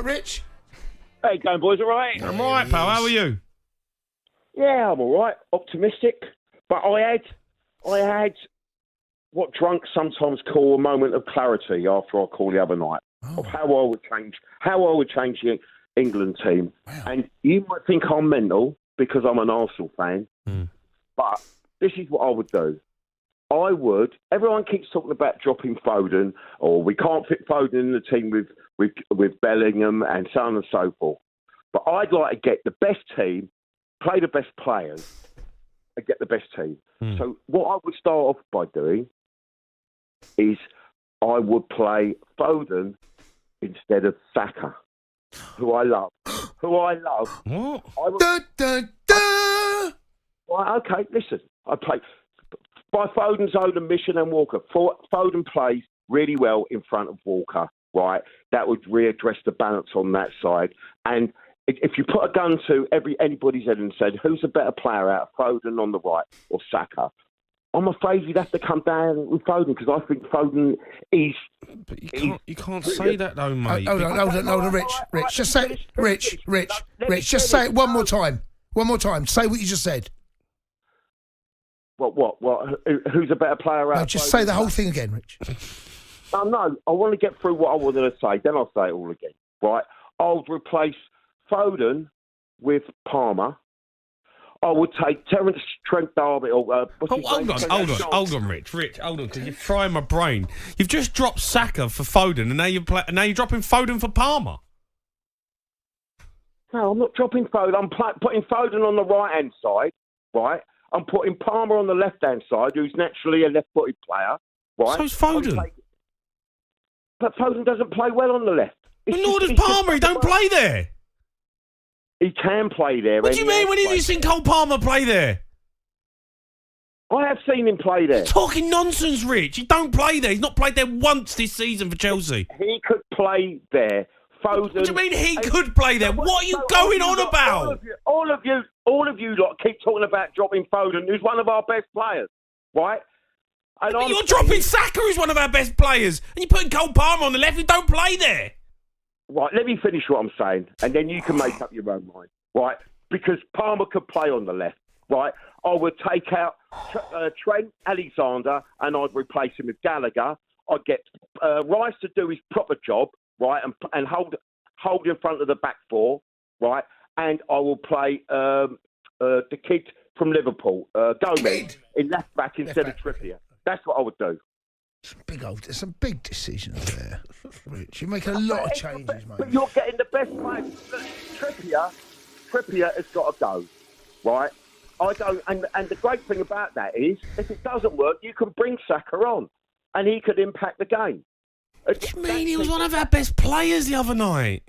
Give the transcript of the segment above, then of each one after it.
Rich? How you going, boys? All right? I'm all right, pal. How are you? Yeah, I'm all right. Optimistic. But I had what drunks sometimes call a moment of clarity after our call the other night of how I would change the England team. Wow. And you might think I'm mental because I'm an Arsenal fan, but this is what I would do. Everyone keeps talking about dropping Foden, or we can't fit Foden in the team with Bellingham and so on and so forth. But I'd like to get the best team, play the best players, and get the best team. So what I would start off by doing is I would play Foden instead of Saka, who I love. What? Right, okay, listen. I play by Foden's own admission and Walker. Foden plays really well in front of Walker, right? That would readdress the balance on that side. And if you put a gun to anybody's head and said, who's a better player out of Foden on the right or Saka? I'm afraid you'd have to come down with Foden because I think Foden is... But you can't say that though, mate. Hold on, Rich. Just say it. Rich, just say it one more time. One more time. Say what you just said. What? Who's a better player out? No, just say the whole thing again, Rich. No, I want to get through what I wanted to say, then I'll say it all again, right? I'll replace Foden with Palmer. I would take Terence Trent D'Arby. Hold on, Rich, hold on, because you're frying my brain. You've just dropped Saka for Foden, and now you're dropping Foden for Palmer. No, I'm not dropping Foden. I'm putting Foden on the right-hand side, right? I'm putting Palmer on the left-hand side, who's naturally a left-footed player, right? So's Foden. But Foden doesn't play well on the left. But nor does Palmer. He don't play there. He can play there. What do you mean? When have you seen Cole Palmer play there? I have seen him play there. You're talking nonsense, Rich. He don't play there. He's not played there once this season for Chelsea. He could play there. Foden. What do you mean he could play there? What are you going on about? All of you lot keep talking about dropping Foden, who's one of our best players, right? And but you're dropping Saka, who's one of our best players, and you're putting Cole Palmer on the left, who don't play there. Right, let me finish what I'm saying, and then you can make up your own mind, right? Because Palmer could play on the left, right? I would take out Trent Alexander, and I'd replace him with Gallagher. I'd get Rice to do his proper job, right, and hold in front of the back four, right? And I will play the kid from Liverpool, Gomez, in left back instead of Trippier. That's what I would do. Some big decisions there, Rich. You're making a lot of changes, mate. But you're getting the best players. Trippier has got to go, right? I don't. And the great thing about that is, if it doesn't work, you can bring Saka on, and he could impact the game. What do you mean? He was one of our best players the other night.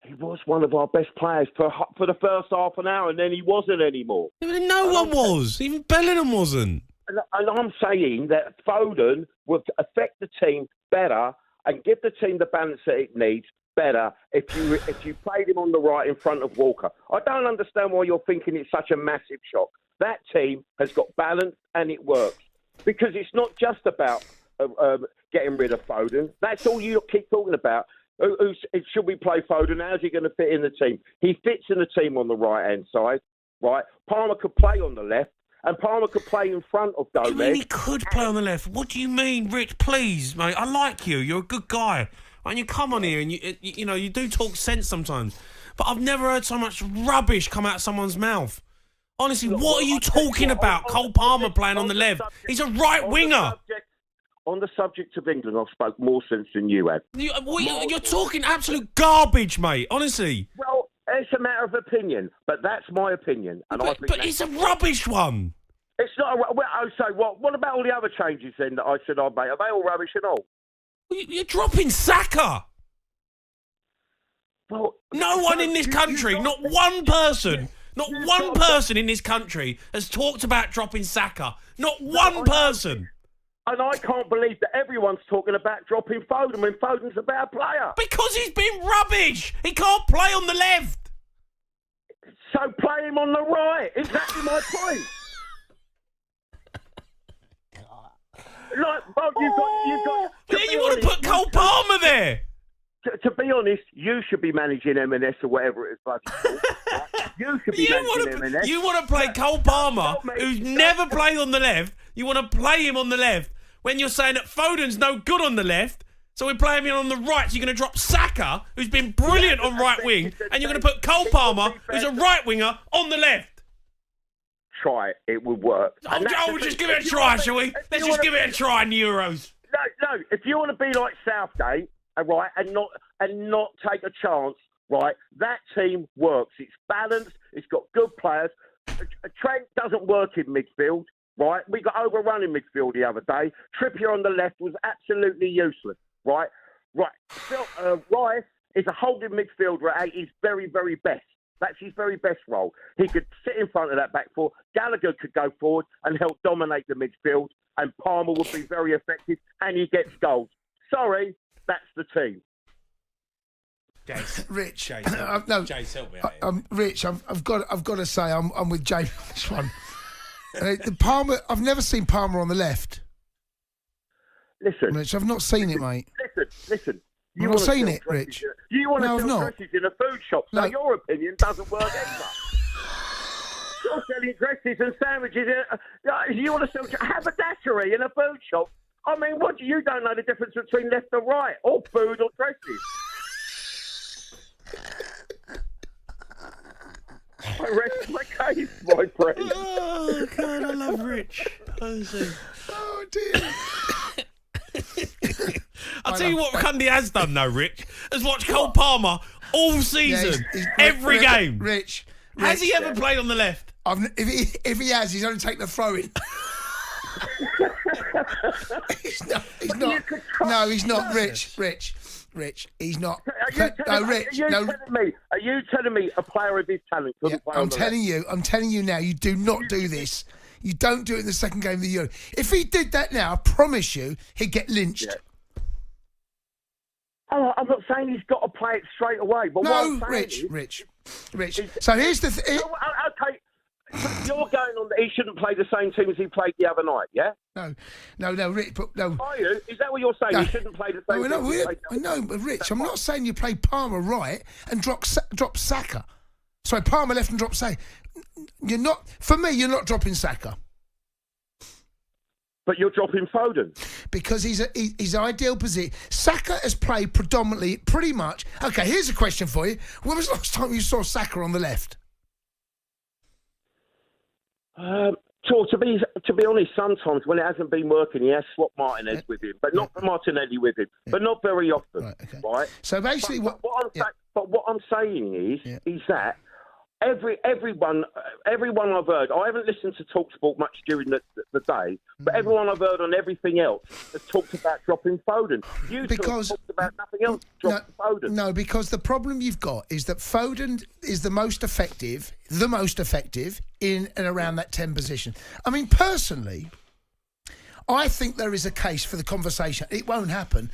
He was one of our best players for the first half an hour, and then he wasn't anymore. No one was. Even Bellingham wasn't. And I'm saying that Foden would affect the team better and give the team the balance that it needs better if you played him on the right in front of Walker. I don't understand why you're thinking it's such a massive shock. That team has got balance and it works. Because it's not just about getting rid of Foden. That's all you keep talking about. Should we play Foden? How's he going to fit in the team? He fits in the team on the right-hand side, right? Palmer could play on the left. And Palmer could play in front of Gomez. What do you mean he could play on the left? What do you mean, Rich? Please, mate. I like you. You're a good guy. And you come on here and you do talk sense sometimes. But I've never heard so much rubbish come out of someone's mouth. Honestly, what are you talking about? Cole Palmer playing on the left. He's a right winger. On the subject of England, I've spoke more sense than you have. You're talking absolute garbage, mate. Honestly. Well, it's a matter of opinion, but that's my opinion, and I think. But it's a rubbish one. It's not. What about all the other changes then that I said I'd make? Are they all rubbish and all? You're dropping Saka. Well, no one in this country, not one person in this country has talked about dropping Saka. Not one person. And I can't believe that everyone's talking about dropping Foden when Foden's a better player. Because he's been rubbish. He can't play on the left. So play him on the right. Exactly my point. Like, Bob, you've got. But then you want to put Cole Palmer there. To be honest, you should be managing M&S or whatever it is. Bloody called. You should be managing M&S. You want to play Cole Palmer, who's never played on the left. You want to play him on the left when you're saying that Foden's no good on the left. So we play him in on the right. So you're going to drop Saka, who's been brilliant on right wing, and you're going to put Cole Palmer, who's a right winger, on the left. Try it. It would work. We'll just give it a try, shall we? Let's just give it a try in the Euros. No. If you want to be like Southgate, right, and not take a chance, right, that team works. It's balanced. It's got good players. Trent doesn't work in midfield, right? We got overrun in midfield the other day. Trippier on the left was absolutely useless, right? Rice is a holding midfielder at his very, very best. That's his very best role. He could sit in front of that back four. Gallagher could go forward and help dominate the midfield, and Palmer would be very effective, and he gets goals. Sorry, that's the team. Jace, Rich, Jace, no, Jace, help me out. Rich, I've got to say, I'm with James on this one. The Palmer, I've never seen Palmer on the left. Listen, Rich, I've not seen it, mate. Listen. You've not seen it, Rich. You want to sell dresses in a food shop, so your opinion doesn't work either. You're selling dresses and sandwiches. You want to sell haberdashery in a food shop. I mean, you don't know the difference between left and right, or food or dresses. I rest my case, my friend. Oh, God, I love Rich. Oh, dear. I'll tell you what Cundy has done, though, Rich, is watch Cole Palmer all season, every game. Rich. Has he ever played on the left? If he has, he's only taken the throw-in. He's not. No, he's not. Rich, he's not. Are you telling me a player of his talent couldn't play on the left? I'm telling you now, you do not do this. You don't do it in the second game of the Euro. If he did that now, I promise you, he'd get lynched. Yeah. Oh, I'm not saying he's got to play it straight away. But no, Rich. So here's the thing. Okay, you're going on that he shouldn't play the same team as he played the other night, yeah? No, Rich. But no. Are you? Is that what you're saying? He shouldn't play the same team. I know, but Rich, I'm not saying you play Palmer right and drop Saka. Sorry, Palmer left and drop Saka. You're not. For me, you're not dropping Saka. But you're dropping Foden. Because he's ideal position. Saka has played predominantly, pretty much. Okay, here's a question for you. When was the last time you saw Saka on the left? To be honest, sometimes when it hasn't been working, he has swapped Martinez with him, but not Martinelli with him, but not very often, right? So basically, what I'm saying is that everyone I've heard, I haven't listened to talkSPORT much during the day, but everyone I've heard on everything else has talked about dropping Foden. You talked about nothing else, dropping Foden. No, because the problem you've got is that Foden is the most effective in and around that 10 position. I mean, personally, I think there is a case for the conversation. It won't happen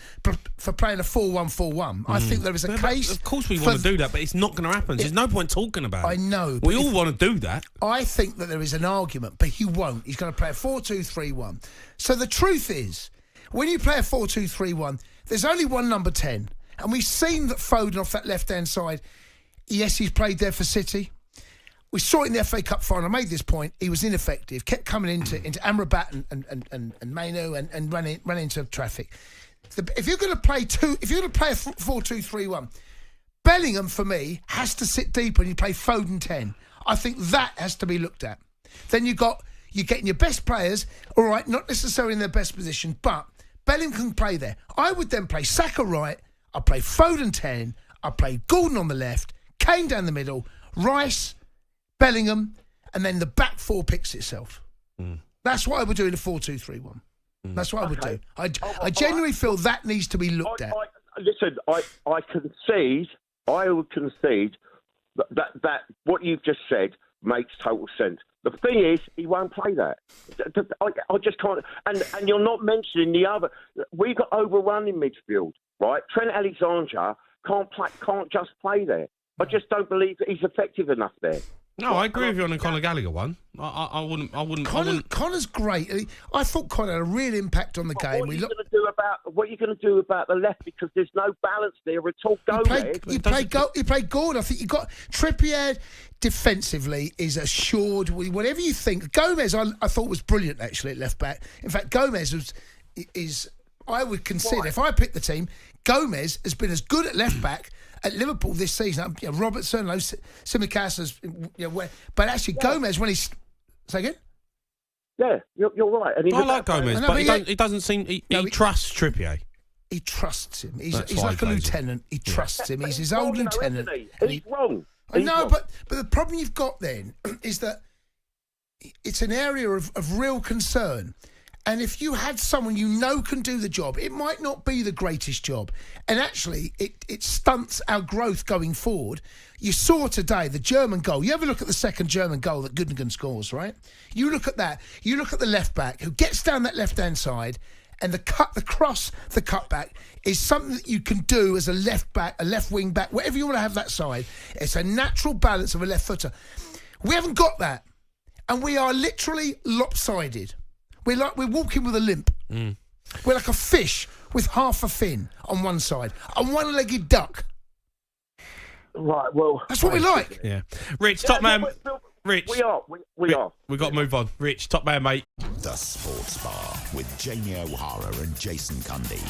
for playing a 4-1-4-1. I think there is a case. Of course, we want to do that, but it's not going to happen. There's no point talking about it. I know. We all want to do that. I think that there is an argument, but he won't. He's going to play a 4-2-3-1. So the truth is, when you play a 4-2-3-1, there's only one number 10. And we've seen that Foden off that left-hand side, yes, he's played there for City. We saw it in the FA Cup final. I made this point. He was ineffective. Kept coming into Amrabat and Mainu and run into traffic. If you're going to play a 4-2-3-1, Bellingham for me has to sit deeper and you play Foden 10. I think that has to be looked at. Then you're getting your best players. All right, not necessarily in their best position, but Bellingham can play there. I would then play Saka right. I'd play Foden 10. I'd play Gordon on the left. Kane down the middle. Rice. Bellingham, and then the back four picks itself. That's what I would do in a 4-2-3-1. That's what I would do. I genuinely feel that needs to be looked at. Listen, I would concede that what you've just said makes total sense. The thing is, he won't play that. I just can't. And you're not mentioning the other. We got overrun in midfield, right? Trent Alexander can't just play there. I just don't believe that he's effective enough there. No, I agree with you on the Conor Gallagher one. I wouldn't. Connor's great. I thought Conor had a real impact on the game. What are you going to do to do about the left because there's no balance there at all. You play Gordon. I think you got Trippier defensively is assured. Whatever you think, Gomez I thought was brilliant actually at left back. In fact, Gomez is I would consider if I picked the team, Gomez has been as good at left back at Liverpool this season. Robertson, Simicas, but actually Gomez when he's say again. Yeah, you're right. And I like Gomez, but he doesn't seem... He trusts Trippier. He trusts him. He's like a lieutenant. He trusts him. He's his old lieutenant. He's wrong. I know, but the problem you've got then is that it's an area of real concern. And if you had someone you know can do the job, it might not be the greatest job. And actually, it stunts our growth going forward. You saw today the German goal. You ever look at the second German goal that Gundogan scores, right? You look at that. You look at the left back who gets down that left-hand side and the cutback is something that you can do as a left back, a left wing back, whatever you want to have that side. It's a natural balance of a left footer. We haven't got that. And we are literally lopsided. We're walking with a limp. Mm. We're like a fish with half a fin on one side, a one-legged duck. Right, well... That's what we like. Yeah. Rich, top man. Rich. We are. We've got to move on. Rich, top man, mate. The Sports Bar with Jamie O'Hara and Jason Cundy.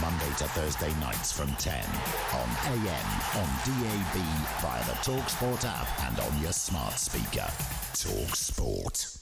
Monday to Thursday nights from 10 on AM, on DAB, via the talkSPORT app and on your smart speaker. talkSPORT.